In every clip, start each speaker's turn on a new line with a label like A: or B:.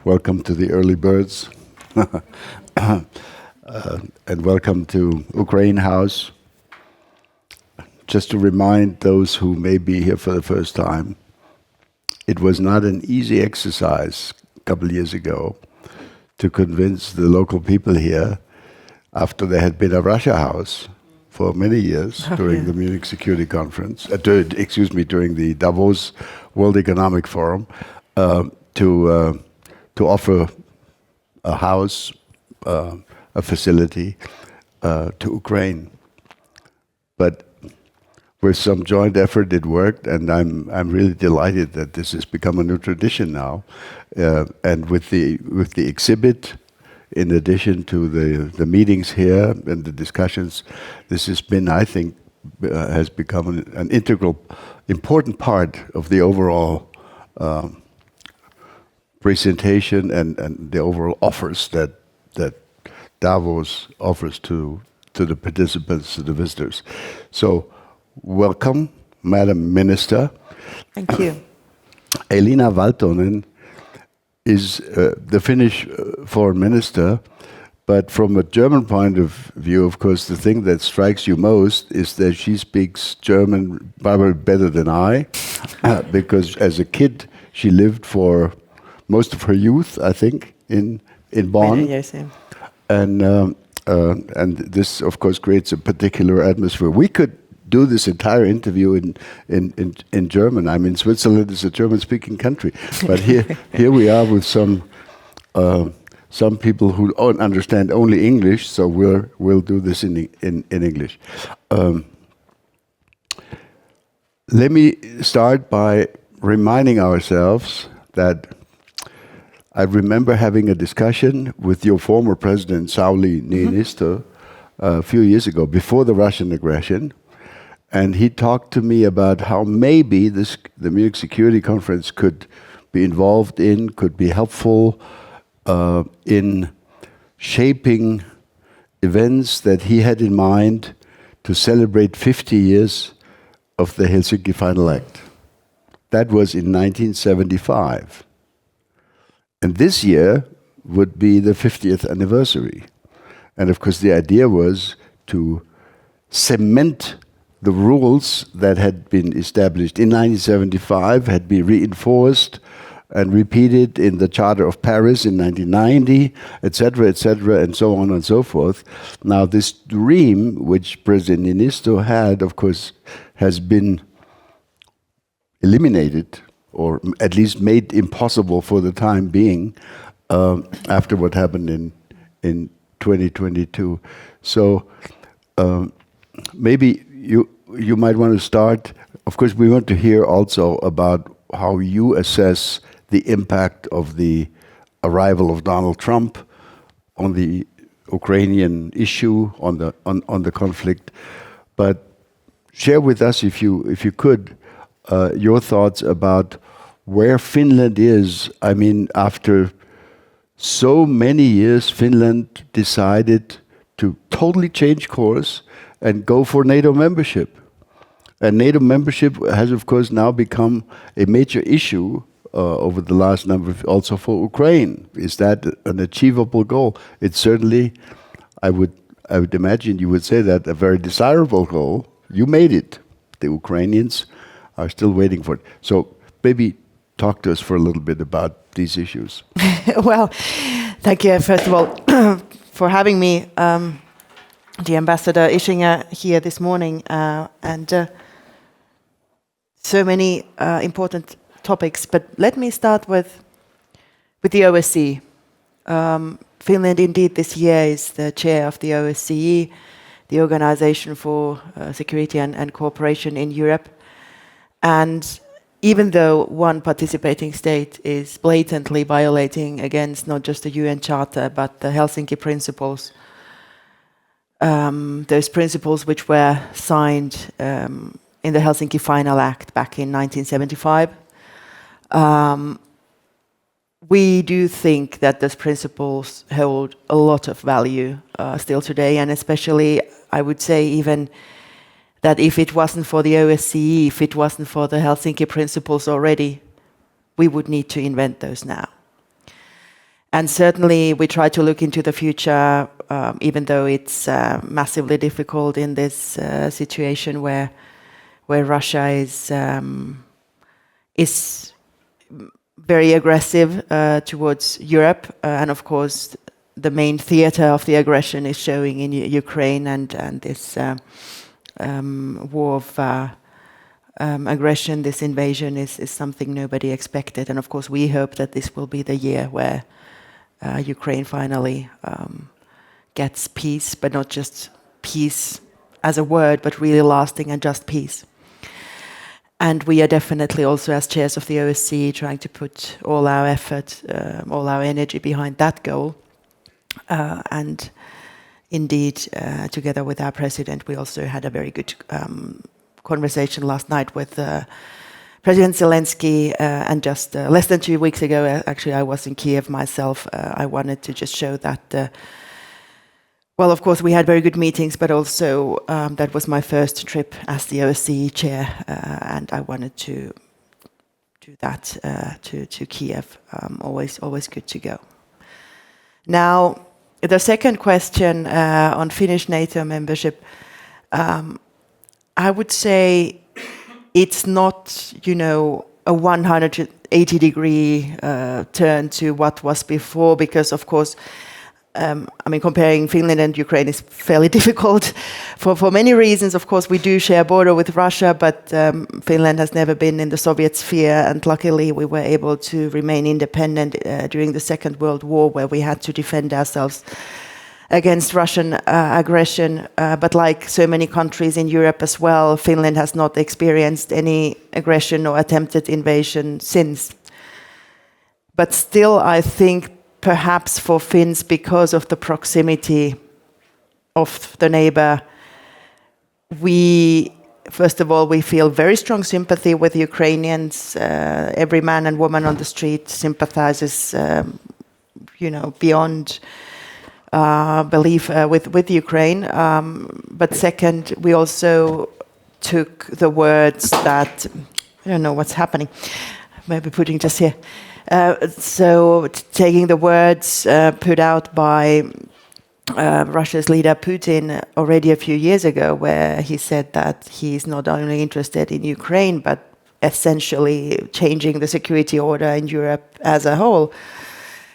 A: welcome to the early birds, and welcome to Ukraine House. Just to remind those who may be here for the first time, it was not an easy exercise a couple of years ago to convince the local people here, after there had been a Russia House for many years during the Munich Security Conference, during the Davos World Economic Forum, to offer a house, a facility to Ukraine. But with some joint effort, it worked, and I'm really delighted that this has become a new tradition now. And with the exhibit, in addition to the meetings here and the discussions, this has been, I think, has become an integral, important part of the overall presentation and the overall offers that Davos offers to the participants, to the visitors. So, welcome, Madam Minister.
B: Thank you.
A: Elina Valtonen is the Finnish foreign minister, but from a German point of view, of course, the thing that strikes you most is that she speaks German probably better than I, because as a kid she lived for most of her youth, I think, in Bonn.
B: Yes, yeah.
A: And this, of course, creates a particular atmosphere. We could do this entire interview in German. I mean, Switzerland is a German-speaking country, but here we are with some people who understand only English. So we'll do this in English. Let me start by reminding ourselves that I remember having a discussion with your former president, Sauli Niinistö, a few years ago, before the Russian aggression. And he talked to me about how maybe the Munich Security Conference could be involved in, could be helpful in shaping events that he had in mind to celebrate 50 years of the Helsinki Final Act. That was in 1975. And this year would be the 50th anniversary. And of course, the idea was to cement the rules that had been established in 1975, had been reinforced and repeated in the Charter of Paris in 1990, etc., and so on and so forth. Now, this dream, which President Niinistö had, of course, has been eliminated, or at least made impossible for the time being, after what happened in 2022. So maybe you might want to start. Of course, we want to hear also about how you assess the impact of the arrival of Donald Trump on the Ukrainian issue, on the conflict. But share with us, if you could, your thoughts about where Finland is. I mean, after so many years, Finland decided to totally change course and go for NATO membership. And NATO membership has, of course, now become a major issue over the last number of, also for Ukraine. Is that an achievable goal? It's certainly, I would imagine you would say that, a very desirable goal. You made it. The Ukrainians are still waiting for it. So maybe talk to us for a little bit about these issues.
B: Well, thank you, first of all, for having me, the Ambassador Ischinger, here this morning, and so many important topics. But let me start with the OSCE. Finland, indeed, this year is the chair of the OSCE, the Organization for Security and Cooperation in Europe. And even though one participating state is blatantly violating against not just the UN Charter, but the Helsinki Principles, those principles which were signed in the Helsinki Final Act back in 1975, we do think that those principles hold a lot of value still today, and especially, I would say, even that if it wasn't for the OSCE, if it wasn't for the Helsinki Principles already, we would need to invent those now. And certainly we try to look into the future, even though it's massively difficult in this situation where Russia is very aggressive towards Europe, and of course the main theater of the aggression is showing in Ukraine, and this war of aggression, this invasion is something nobody expected. And of course we hope that this will be the year where Ukraine finally gets peace, but not just peace as a word, but really lasting and just peace. And we are definitely also, as chairs of the OSCE, trying to put all our effort, all our energy behind that goal. And indeed, together with our president, we also had a very good conversation last night with President Zelensky, and just less than 2 weeks ago, actually, I was in Kyiv myself. I wanted to just show that, well, of course, we had very good meetings, but also that was my first trip as the OSCE chair, and I wanted to do that to Kyiv. Always good to go. Now, the second question on Finnish NATO membership, I would say it's not, a 180-degree turn to what was before, because, of course, comparing Finland and Ukraine is fairly difficult for many reasons. Of course, we do share a border with Russia, but Finland has never been in the Soviet sphere, and luckily we were able to remain independent during the Second World War, where we had to defend ourselves against Russian aggression. But like so many countries in Europe as well, Finland has not experienced any aggression or attempted invasion since. But still, I think perhaps for Finns, because of the proximity of the neighbor, first of all, we feel very strong sympathy with Ukrainians. Every man and woman on the street sympathizes, beyond belief with Ukraine. But second, we also took the words that, I don't know what's happening, maybe putting just here. So taking the words put out by Russia's leader Putin already a few years ago, where he said that he's not only interested in Ukraine, but essentially changing the security order in Europe as a whole.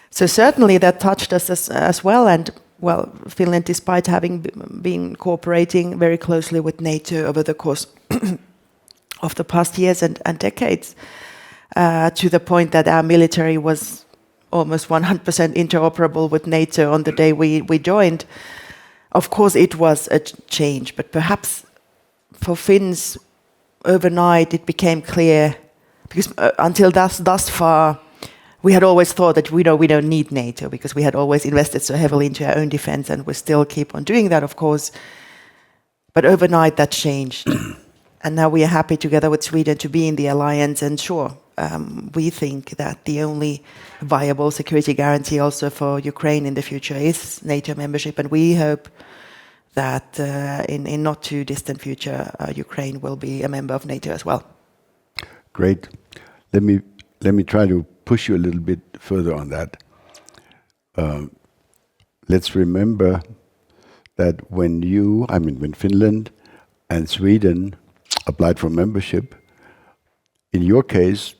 B: So certainly that touched us as well. And well, Finland, despite having been cooperating very closely with NATO over the course of the past years and decades, to the point that our military was almost 100% interoperable with NATO on the day we joined. Of course, it was a change, but perhaps for Finns, overnight it became clear, because until thus far, we had always thought that we don't need NATO, because we had always invested so heavily into our own defense, and we still keep on doing that, of course. But overnight that changed. And now we are happy together with Sweden to be in the alliance, and sure, we think that the only viable security guarantee also for Ukraine in the future is NATO membership, and we hope that in not too distant future, Ukraine will be a member of NATO as well.
A: Great. Let me try to push you a little bit further on that. Let's remember that when Finland and Sweden applied for membership, in your case,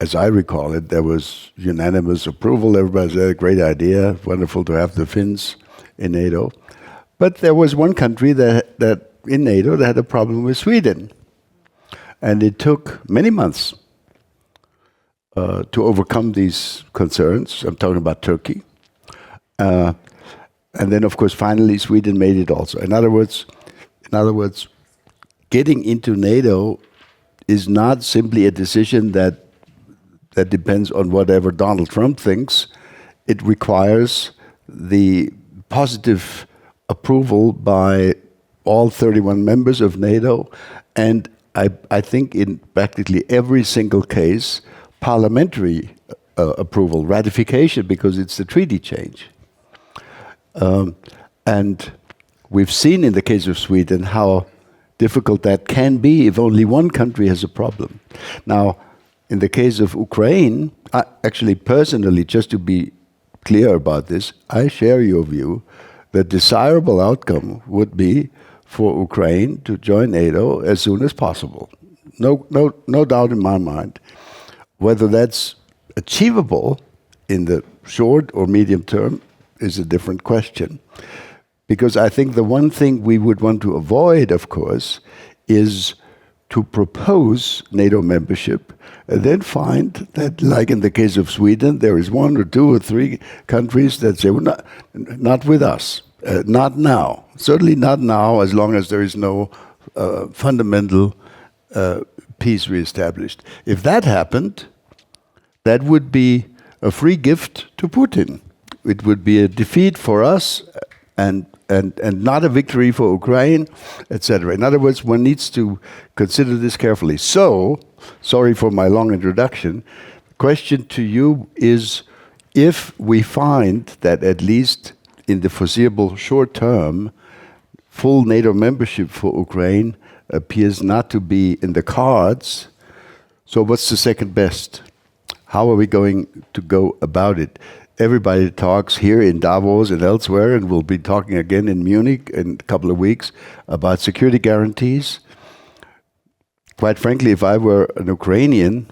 A: as I recall it, there was unanimous approval. Everybody said, great idea, wonderful to have the Finns in NATO. But there was one country that in NATO that had a problem with Sweden. And it took many months to overcome these concerns. I'm talking about Turkey. And then, of course, finally Sweden made it also. In other words, getting into NATO is not simply a decision that depends on whatever Donald Trump thinks. It requires the positive approval by all 31 members of NATO, and I think in practically every single case, parliamentary approval, ratification, because it's the treaty change. And we've seen in the case of Sweden how difficult that can be if only one country has a problem. Now, in the case of Ukraine, actually personally, just to be clear about this. I share your view. The desirable outcome would be for Ukraine to join NATO as soon as possible. No doubt in my mind. Whether that's achievable in the short or medium term is a different question. Because I think the one thing we would want to avoid, of course, is to propose NATO membership and then find that, like in the case of Sweden, there is 1 or 2 or 3 countries that say, well, not with us, not now. Certainly not now, as long as there is no fundamental peace reestablished. If that happened, that would be a free gift to Putin. It would be a defeat for us and not a victory for Ukraine, etc. In other words, one needs to consider this carefully. So, sorry for my long introduction. Question to you is, if we find that at least in the foreseeable short term, full NATO membership for Ukraine appears not to be in the cards, so what's the second best? How are we going to go about it? Everybody talks here in Davos and elsewhere, and we'll be talking again in Munich in a couple of weeks about security guarantees. Quite frankly, if I were an Ukrainian,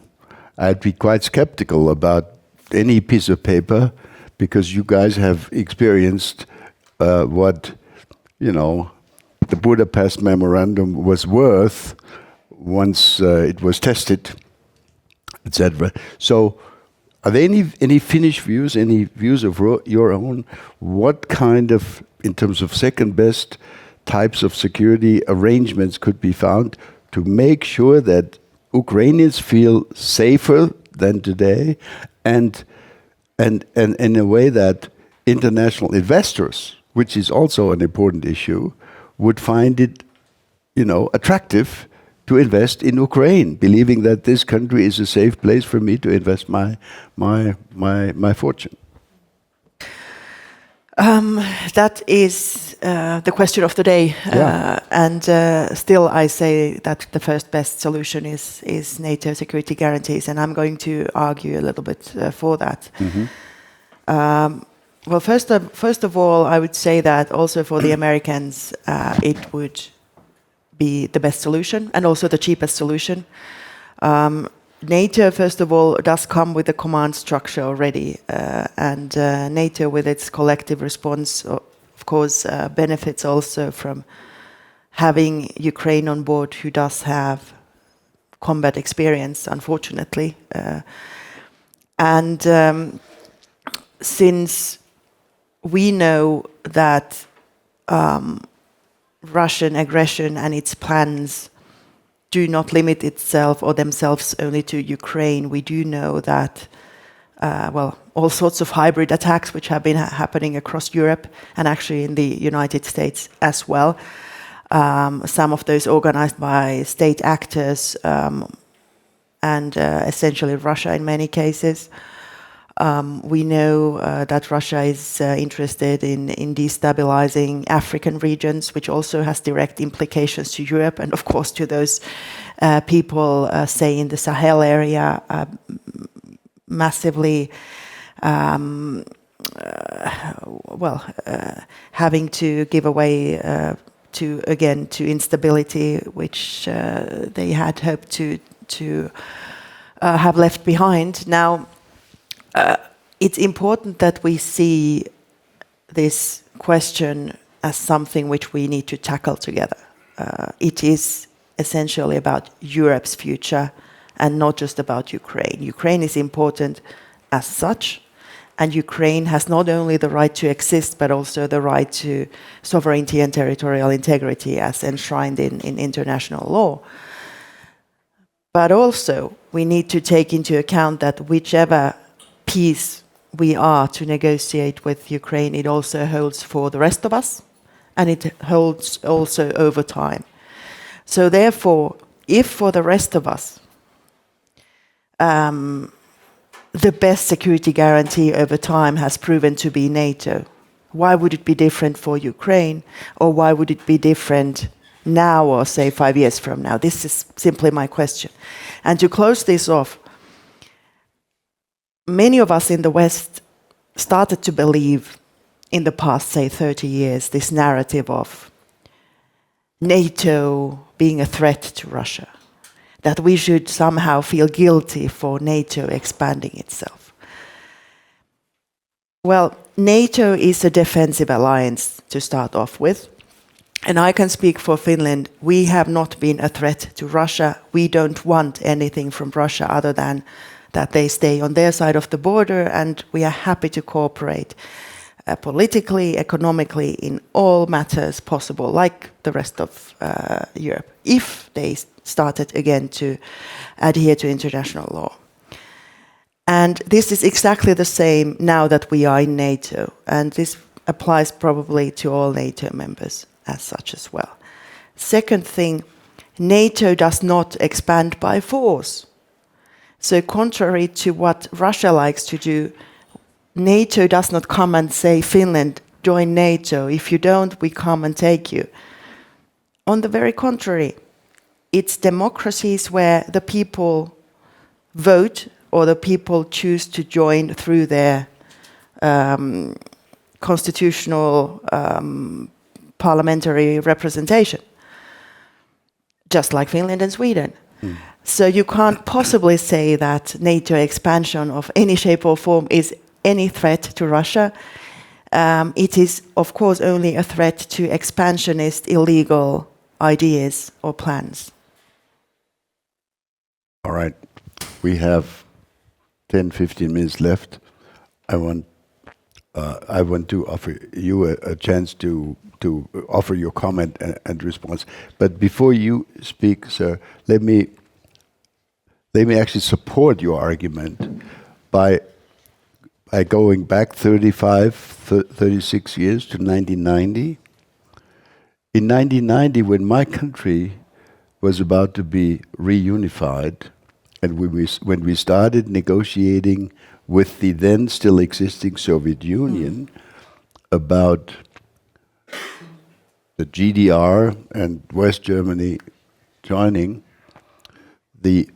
A: I'd be quite skeptical about any piece of paper, because you guys have experienced what, the Budapest Memorandum was worth once it was tested, etc. So, are there any Finnish views, any views of your own? What kind of, in terms of second best types of security arrangements could be found to make sure that Ukrainians feel safer than today, and in a way that international investors, which is also an important issue, would find it, attractive to invest in Ukraine, believing that this country is a safe place for me to invest my fortune?
B: That is the question of the day, and still I say that the first best solution is NATO security guarantees, and I'm going to argue a little bit for that. Well, first of all, I would say that also for the Americans, it would be the best solution and also the cheapest solution. NATO, first of all, does come with a command structure already, and NATO, with its collective response, of course, benefits also from having Ukraine on board, who does have combat experience, unfortunately. Since we know that Russian aggression and its plans do not limit itself or themselves only to Ukraine, we do know that, all sorts of hybrid attacks which have been happening across Europe and actually in the United States as well. Some of those organized by state actors and essentially Russia in many cases. We know that Russia is interested in destabilizing African regions, which also has direct implications to Europe and, of course, to those people, say, in the Sahel area, massively, having to give away to instability, which they had hoped to have left behind. Now, it's important that we see this question as something which we need to tackle together. It is essentially about Europe's future and not just about Ukraine. Ukraine is important as such, and Ukraine has not only the right to exist, but also the right to sovereignty and territorial integrity as enshrined in international law. But also, we need to take into account that whichever peace we are to negotiate with Ukraine, it also holds for the rest of us, and it holds also over time. So therefore, if for the rest of us, the best security guarantee over time has proven to be NATO, why would it be different for Ukraine, or why would it be different now or say 5 years from now? This is simply my question. And to close this off, many of us in the West started to believe in the past, say, 30 years, this narrative of NATO being a threat to Russia, that we should somehow feel guilty for NATO expanding itself. Well, NATO is a defensive alliance to start off with. And I can speak for Finland. We have not been a threat to Russia. We don't want anything from Russia other than that they stay on their side of the border, and we are happy to cooperate politically, economically, in all matters possible, like the rest of Europe, if they started again to adhere to international law. And this is exactly the same now that we are in NATO, and this applies probably to all NATO members as such as well. Second thing, NATO does not expand by force. So contrary to what Russia likes to do, NATO does not come and say, Finland, join NATO. If you don't, we come and take you. On the very contrary, it's democracies where the people vote or the people choose to join through their constitutional parliamentary representation, just like Finland and Sweden. So you can't possibly say that NATO expansion of any shape or form is any threat to Russia. It is, of course, only a threat to expansionist, illegal ideas or plans.
A: All right. We have 10, 15 minutes left. I want to offer you a chance to offer your comment and response. But before you speak, sir, let me actually support your argument by going back 36 years to 1990. In 1990, when my country was about to be reunified, and when we started negotiating with the then still existing Soviet Union about the GDR and West Germany joining, the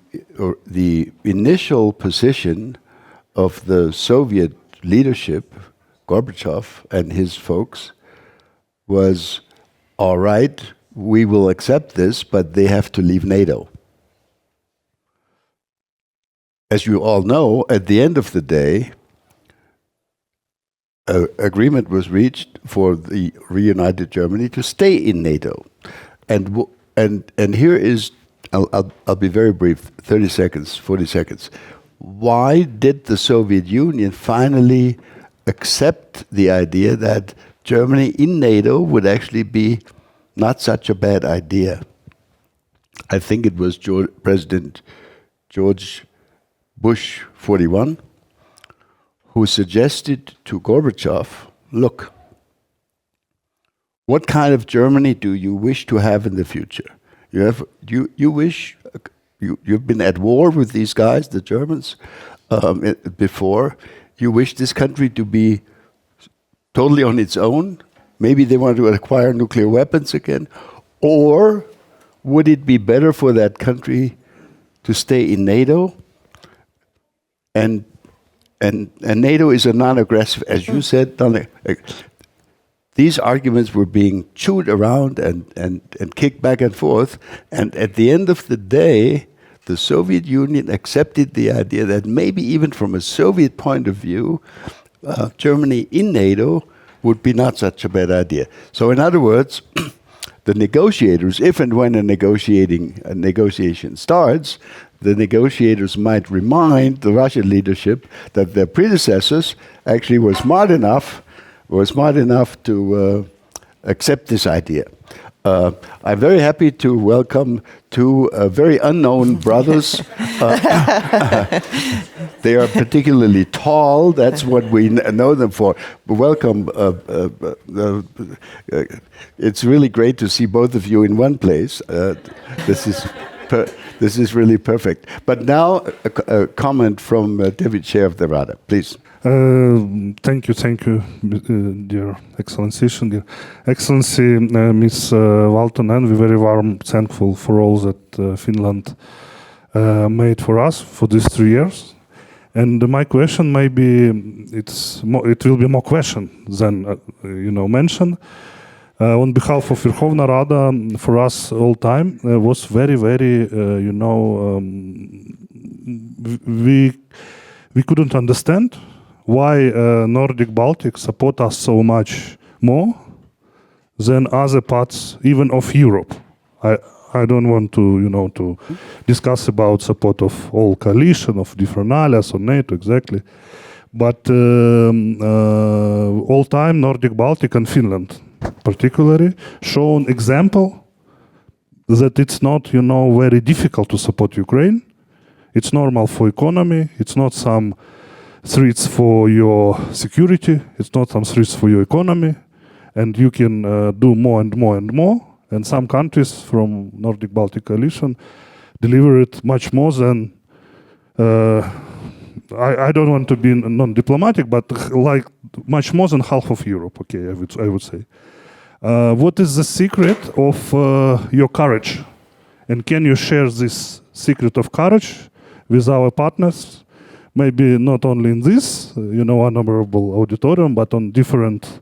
A: initial position of the Soviet leadership, Gorbachev and his folks, was, all right, we will accept this, but they have to leave NATO. As you all know, at the end of the day, an agreement was reached for the reunited Germany to stay in NATO. And here is, I'll be very brief, 30 seconds, 40 seconds. Why did the Soviet Union finally accept the idea that Germany in NATO would actually be not such a bad idea? I think it was President George Bush 41 who suggested to Gorbachev, look, what kind of Germany do you wish to have in the future? You've been at war with these guys, the Germans, before. You wish this country to be totally on its own? Maybe they want to acquire nuclear weapons again? Or would it be better for that country to stay in NATO? And NATO is a non-aggressive, as you said. These arguments were being chewed around and kicked back and forth. And at the end of the day, the Soviet Union accepted the idea that maybe even from a Soviet point of view, Germany in NATO would be not such a bad idea. So in other words, the negotiators, if and when a negotiation starts, the negotiators might remind the Russian leadership that their predecessors actually were smart enough to accept this idea. I'm very happy to welcome two very unknown brothers. They are particularly tall. That's what we know them for. But welcome. It's really great to see both of you in one place. This is really perfect. But now a comment from David Chair of the Rada, please.
C: Thank you, dear Excellency. Dear Excellency, Ms. Valtonen, we're very warm, thankful for all that Finland made for us for these 3 years. And my question maybe it will be more question than mention. On behalf of Verkhovna Rada, for us all time was very, very we couldn't understand why Nordic Baltic support us so much more than other parts even of Europe. I don't want to discuss about support of all coalition of different allies or NATO exactly, but all time Nordic Baltic and Finland particularly shown example that it's not very difficult to support Ukraine. It's normal for economy. It's not some threats for your security. It's not some threats for your economy, and you can do more and more and more. And some countries from Nordic Baltic coalition deliver it much more than, I don't want to be non-diplomatic, but like much more than half of Europe, okay, I would say. What is the secret of your courage? And can you share this secret of courage with our partners? Maybe not only in this, honorable auditorium, but on different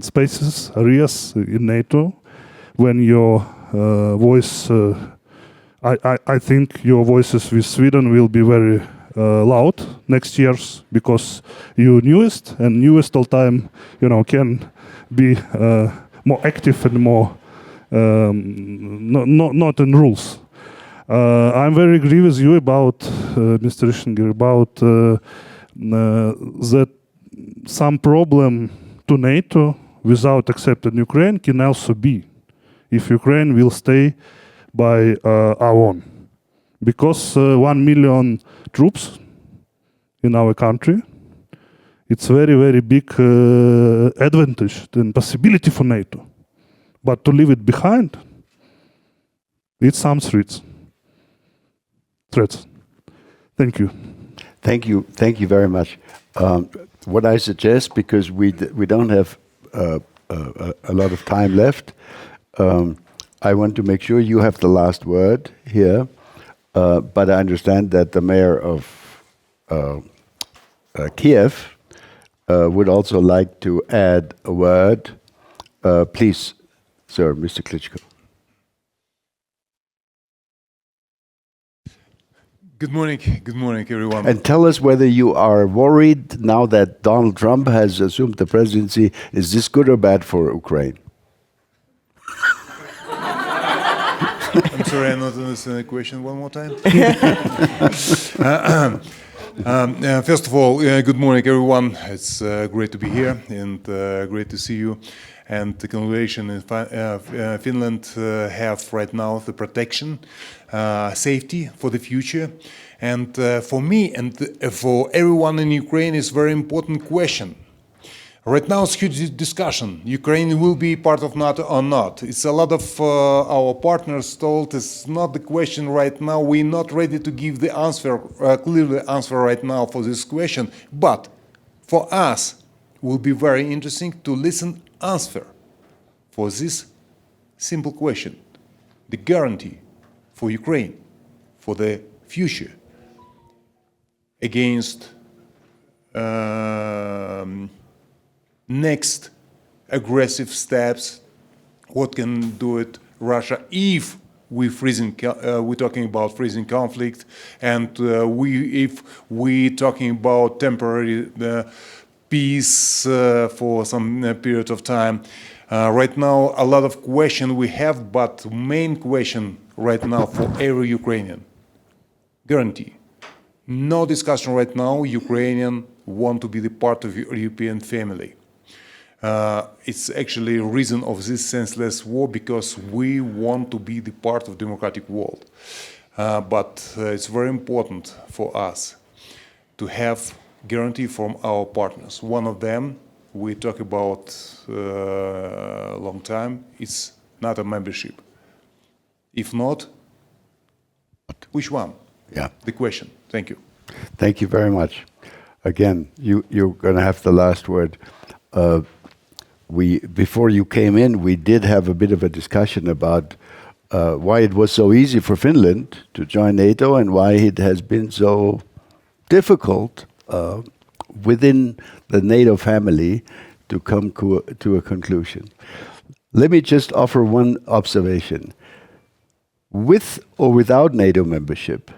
C: spaces, areas in NATO, when your voice, I think your voices with Sweden will be very loud next years, because you newest all time, can be more active and more not in rules. I'm very agree with you about Mr. Ischinger about that some problem to NATO without accepting Ukraine can also be if Ukraine will stay by our own. Because 1 million troops in our country, it's very, very big advantage and possibility for NATO. But to leave it behind, it's some threats. Thank you.
A: Thank you very much. What I suggest, because we don't have a lot of time left, I want to make sure you have the last word here. But I understand that the mayor of Kyiv would also like to add a word. Please, sir, Mr. Klitschko.
D: Good morning, everyone.
A: And tell us whether you are worried now that Donald Trump has assumed the presidency. Is this good or bad for Ukraine?
D: I'm sorry, I'm not understanding the question one more time. First of all, good morning, everyone. It's great to be here and great to see you. And the congregation in Finland have right now the protection, safety for the future. And for me and for everyone in Ukraine, it's a very important question. Right now, it's a huge discussion. Ukraine will be part of NATO or not. It's a lot of our partners told it's not the question right now. We're not ready to give the answer, clear answer right now for this question. But for us, it will be very interesting to listen answer for this simple question. The guarantee for Ukraine, for the future, against next aggressive steps, what can do it Russia if we're talking about freezing conflict, and if we're talking about temporary peace for some period of time. Right now, a lot of questions we have, but main question right now for every Ukrainian, guarantee. No discussion right now, Ukrainian want to be the part of European family. It's actually a reason of this senseless war, because we want to be the part of democratic world. But it's very important for us to have guarantee from our partners. One of them, we talk about a long time, it's NATO membership. If not, which one?
A: Yeah.
D: The question. Thank you.
A: Thank you very much. Again, you're going to have the last word. Before you came in, we did have a bit of a discussion about why it was so easy for Finland to join NATO and why it has been so difficult within the NATO family to come to a conclusion. Let me just offer one observation. With or without NATO membership,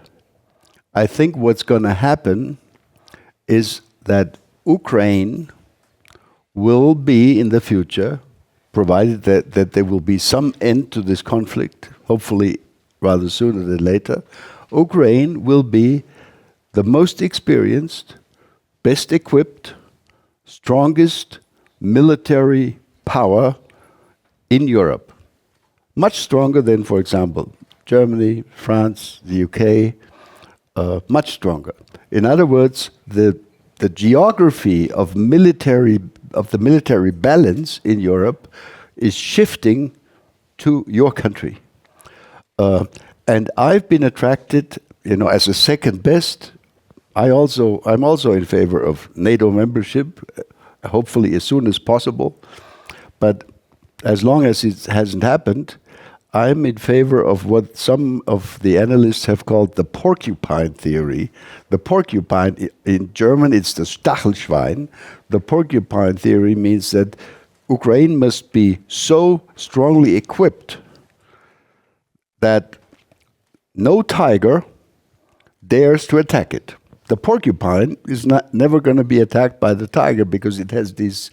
A: I think what's going to happen is that Ukraine will be in the future, provided that there will be some end to this conflict, hopefully rather sooner than later, Ukraine will be the most experienced, best equipped, strongest military power in Europe. Much stronger than, for example, Germany, France, the UK, much stronger. In other words, the geography of the military balance in Europe is shifting to your country. And I've been attracted, as a second best. I'm also in favor of NATO membership, hopefully as soon as possible. But as long as it hasn't happened, I'm in favor of what some of the analysts have called the porcupine theory. The porcupine, in German, it's the Stachelschwein. The porcupine theory means that Ukraine must be so strongly equipped that no tiger dares to attack it. The porcupine is never going to be attacked by the tiger because it has these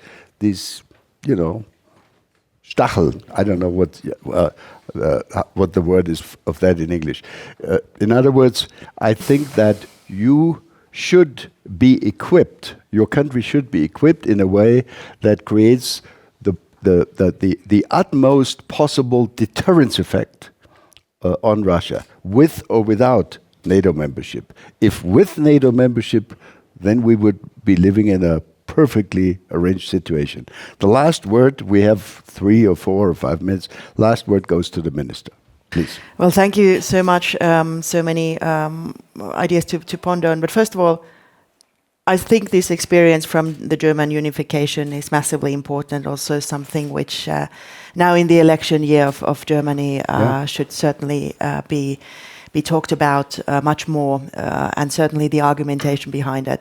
A: Stachel. I don't know what the word is of that in English. In other words, I think that you should be equipped. Your country should be equipped in a way that creates the utmost possible deterrence effect on Russia, with or without NATO membership. If with NATO membership, then we would be living in a perfectly arranged situation. The last word, we have 3 or 4 or 5 minutes, last word goes to the minister. Please.
B: Well, thank you so much. So many ideas to ponder on. But first of all, I think this experience from the German unification is massively important, also something which now in the election year of Germany should certainly be talked about much more, and certainly the argumentation behind it.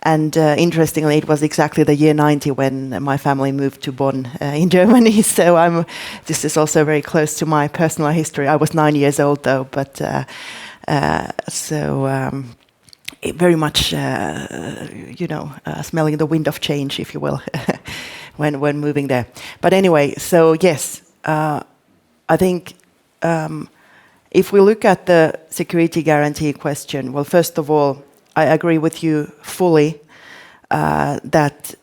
B: And interestingly, it was exactly the year 90 when my family moved to Bonn in Germany. So this is also very close to my personal history. I was 9 years old though, but very much, smelling the wind of change, if you will, when moving there. But anyway, so yes, I think if we look at the security guarantee question, well, first of all, I agree with you fully that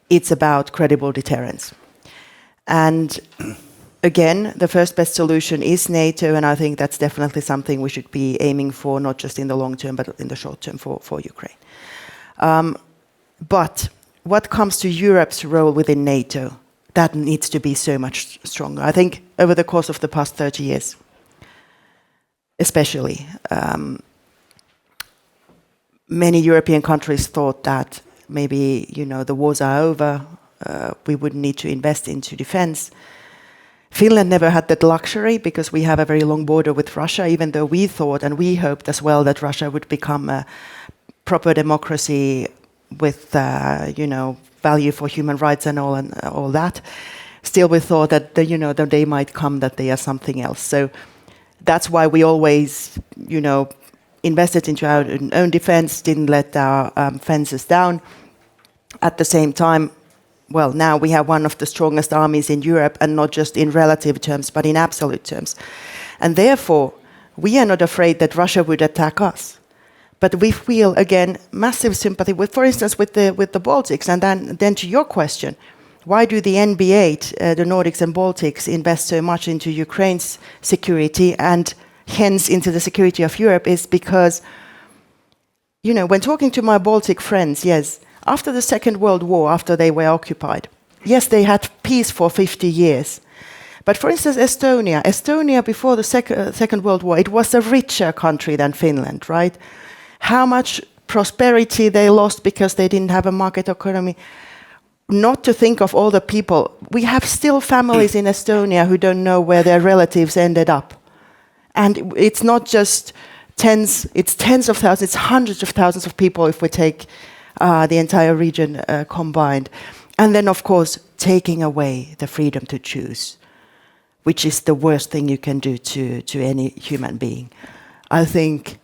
B: it's about credible deterrence. And again, the first best solution is NATO, and I think that's definitely something we should be aiming for, not just in the long term, but in the short term for Ukraine. But what comes to Europe's role within NATO, that needs to be so much stronger. I think over the course of the past 30 years, especially, many European countries thought that maybe, the wars are over, we wouldn't need to invest into defense. Finland never had that luxury because we have a very long border with Russia, even though we thought and we hoped as well that Russia would become a proper democracy with, value for human rights and all that. Still, we thought that, the day might come that they are something else. So that's why we always, invested into our own defense, didn't let our fences down. At the same time, well, now we have one of the strongest armies in Europe, and not just in relative terms, but in absolute terms. And therefore, we are not afraid that Russia would attack us. But we feel, again, massive sympathy, with, for instance, with the Baltics. And then to your question, why do the NBA, the Nordics and Baltics, invest so much into Ukraine's security and hence into the security of Europe? Is because, when talking to my Baltic friends, yes, after the Second World War, after they were occupied, yes, they had peace for 50 years. But for instance, Estonia before the Second World War, it was a richer country than Finland, right? How much prosperity they lost because they didn't have a market economy. Not to think of all the people. We have still families in Estonia who don't know where their relatives ended up. And it's not just it's tens of thousands, it's hundreds of thousands of people if we take the entire region combined. And then, of course, taking away the freedom to choose, which is the worst thing you can do to any human being. I think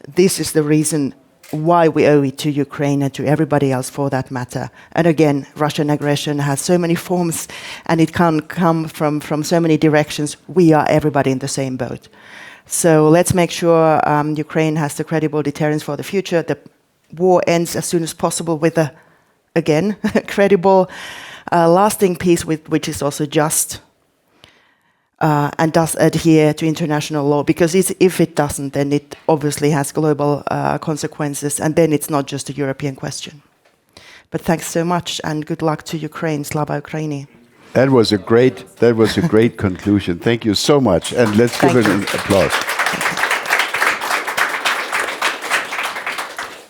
B: this is the reason why we owe it to Ukraine and to everybody else for that matter. And again, Russian aggression has so many forms and it can come from so many directions. We are everybody in the same boat. So let's make sure Ukraine has the credible deterrence for the future. The war ends as soon as possible with a, again, credible, lasting peace which is also just and does adhere to international law. Because if it doesn't, then it obviously has global consequences, and then it's not just a European question. But thanks so much, and good luck to Ukraine. Slava Ukraini.
A: That was a great conclusion. Thank you so much, and let's give it an applause.